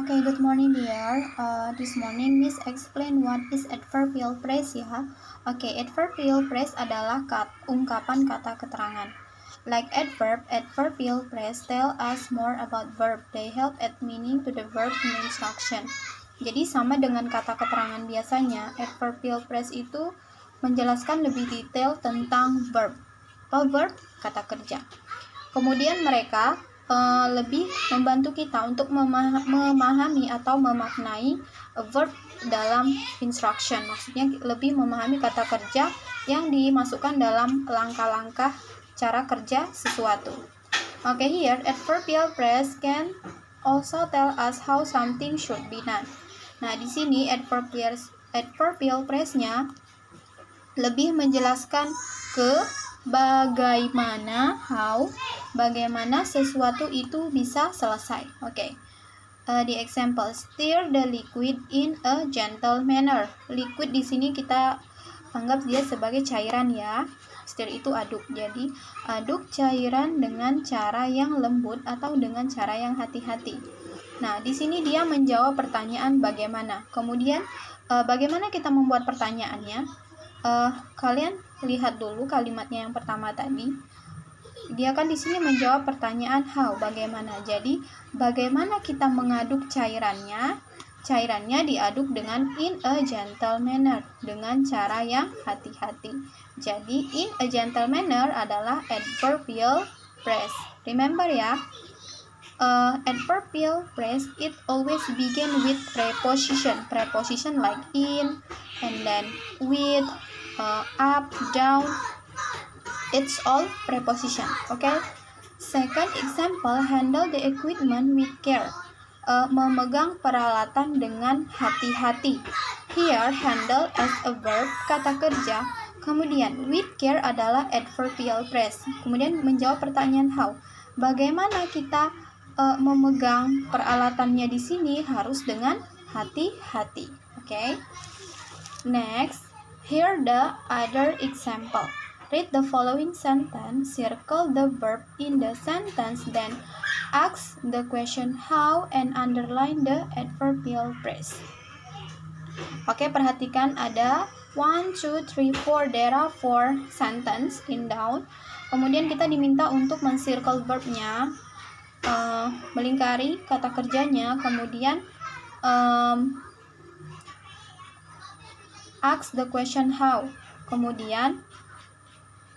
Okay, good morning dear. This morning Miss explain what is adverbial phrase ya. Okay, adverbial phrase adalah ungkapan kata keterangan. Like adverbial phrase tell us more about verb. They help add meaning to the verb in the instruction. Jadi sama dengan kata keterangan biasanya, adverbial phrase itu menjelaskan lebih detail tentang verb. Apa verb? Kata kerja. Kemudian mereka lebih membantu kita untuk memahami atau memaknai verb dalam instruction. Maksudnya lebih memahami kata kerja yang dimasukkan dalam langkah-langkah cara kerja sesuatu. Okay, here adverbial phrase can also tell us how something should be done. Nah, di sini adverbial phrase-nya lebih menjelaskan ke bagaimana sesuatu itu bisa selesai. Oke. The example, stir the liquid in a gentle manner. Liquid di sini kita anggap dia sebagai cairan ya. Stir itu aduk. Jadi aduk cairan dengan cara yang lembut atau dengan cara yang hati-hati. Nah, di sini dia menjawab pertanyaan bagaimana. Kemudian bagaimana kita membuat pertanyaannya? Kalian lihat dulu kalimatnya yang pertama tadi. Dia kan di sini menjawab pertanyaan how, bagaimana. Jadi, bagaimana kita mengaduk cairannya? Cairannya diaduk dengan in a gentle manner, dengan cara yang hati-hati. Jadi, in a gentle manner adalah adverbial phrase. Remember ya, adverbial phrase it always begin with preposition like in and then with, up, down. It's all preposition. Okay. Second example, handle the equipment with care. Memegang peralatan dengan hati-hati. Here, handle as a verb, kata kerja. Kemudian, with care adalah adverbial phrase. Kemudian menjawab pertanyaan how. Bagaimana kita memegang peralatannya di sini harus dengan hati-hati. Okay. Next, here the other example. Read the following sentence, circle the verb in the sentence, then ask the question how and underline the adverbial phrase. Oke, perhatikan ada 1, 2, 3, 4, there are 4 sentence in down. Kemudian kita diminta untuk men-circle verbnya, melingkari kata kerjanya, kemudian ask the question how, kemudian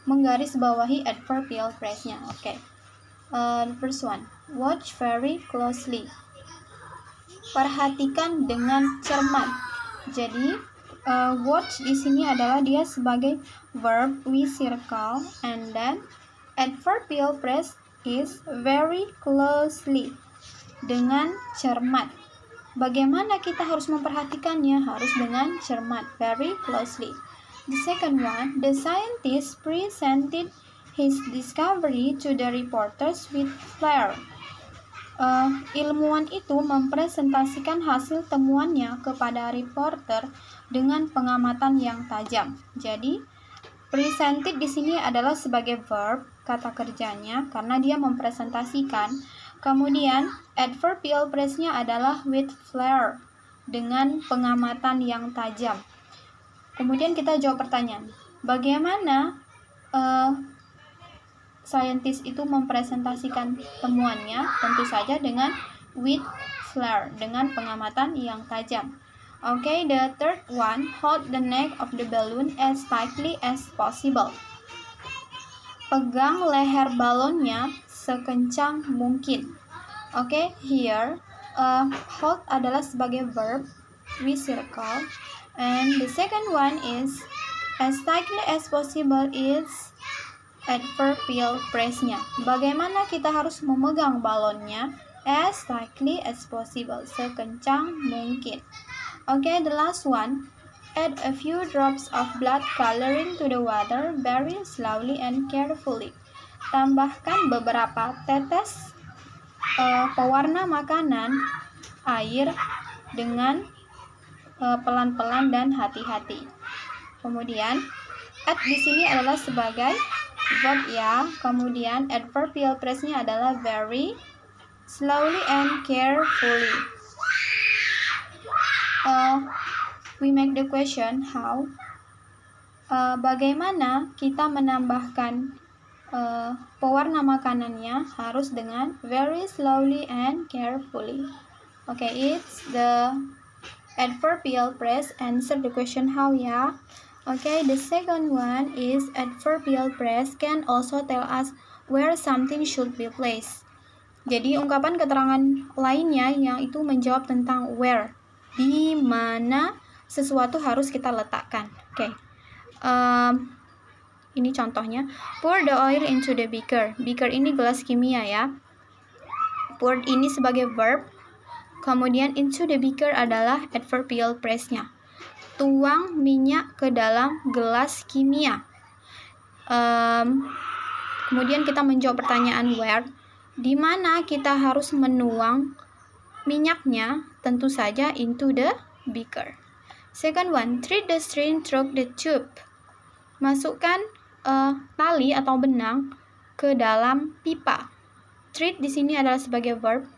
menggaris bawahi adverbial phrase-nya. Oke. First one, watch very closely. Perhatikan dengan cermat. Jadi, watch di sini adalah dia sebagai verb we circle, and then adverbial phrase is very closely, dengan cermat. Bagaimana kita harus memperhatikannya? Harus dengan cermat, very closely. The second one, the scientist presented his discovery to the reporters with flair. Ilmuwan itu mempresentasikan hasil temuannya kepada reporter dengan pengamatan yang tajam. Jadi, presented di sini adalah sebagai verb, kata kerjanya, karena dia mempresentasikan. Kemudian, adverbial phrase-nya adalah with flair, dengan pengamatan yang tajam. Kemudian kita jawab pertanyaan, bagaimana saintis itu mempresentasikan temuannya? Tentu saja dengan with flair, dengan pengamatan yang tajam. Okay, the third one, hold the neck of the balloon as tightly as possible. Pegang leher balonnya sekencang mungkin. Okay, here hold adalah sebagai verb, we circle. And the second one is as tightly as possible is adverbial phrase-nya. Bagaimana kita harus memegang balonnya? As tightly as possible, sekencang mungkin. Okay, the last one, add a few drops of blood coloring to the water very slowly and carefully. Tambahkan beberapa tetes pewarna makanan air dengan pelan-pelan dan hati-hati. Kemudian add di sini adalah sebagai verb ya. Kemudian adverbial phrase-nya adalah very slowly and carefully. we make the question how. Bagaimana kita menambahkan pewarna makanannya harus dengan very slowly and carefully. Okay, it's the adverbial phrase. Answer the question how ya. Okay, the second one is adverbial phrase can also tell us where something should be placed. Jadi ungkapan keterangan lainnya yang itu menjawab tentang where, di mana sesuatu harus kita letakkan. Okay. Ini contohnya. Pour the oil into the beaker. Beaker ini gelas kimia ya. Pour ini sebagai verb. Kemudian into the beaker adalah adverbial phrase-nya. Tuang minyak ke dalam gelas kimia. Kemudian kita menjawab pertanyaan where. Di mana kita harus menuang minyaknya? Tentu saja into the beaker. Second one, thread the string through the tube. Masukkan tali atau benang ke dalam pipa. Thread di sini adalah sebagai verb.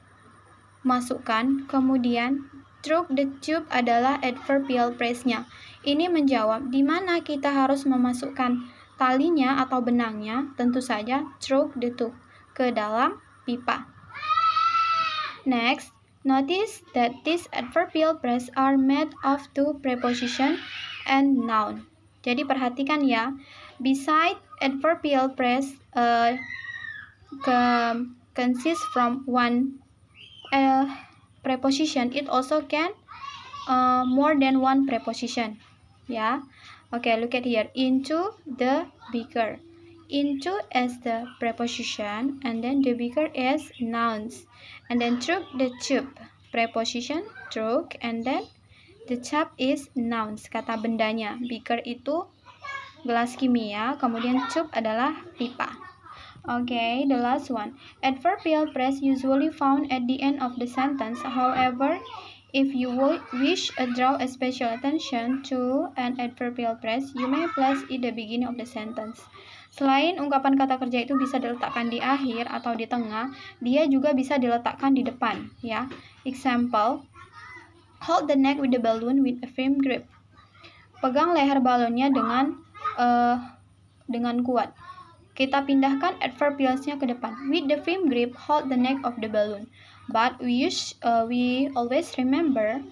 Masukkan, kemudian through the tube adalah adverbial phrase-nya. Ini menjawab di mana kita harus memasukkan talinya atau benangnya. Tentu saja through the tube, ke dalam pipa. Next, notice that these adverbial phrase are made of two preposition and noun. Jadi perhatikan ya, beside adverbial phrase consists from one preposition, it also can more than one preposition. Ya, okay, look at here. Into the beaker. Into as the preposition, and then the beaker is nouns, and then through the tube, preposition through, and then the tube is nouns, kata bendanya. Beaker itu gelas kimia, kemudian tube adalah pipa. Okay, the last one. Adverbial phrase usually found at the end of the sentence. However, if you wish to draw a special attention to an adverbial phrase, you may place it at the beginning of the sentence. Selain ungkapan kata kerja itu bisa diletakkan di akhir atau di tengah, dia juga bisa diletakkan di depan, ya. Example, hold the neck with the balloon with a firm grip. Pegang leher balonnya dengan kuat. Kita pindahkan adverbialsnya ke depan. With the firm grip, hold the neck of the balloon. But we always remember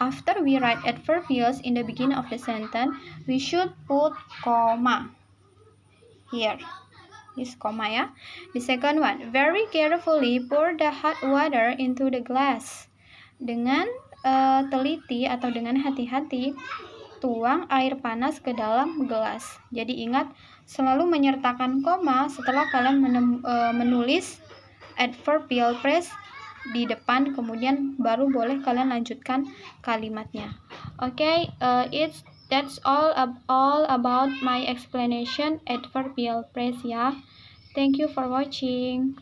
after we write adverbials in the beginning of the sentence, we should put comma here. This comma ya. The second one, very carefully pour the hot water into the glass. Dengan teliti atau dengan hati-hati, tuang air panas ke dalam gelas. Jadi ingat, selalu menyertakan koma setelah kalian menulis adverbial phrase di depan, kemudian baru boleh kalian lanjutkan kalimatnya. Okay, that's all about my explanation adverbial phrase ya. Thank you for watching.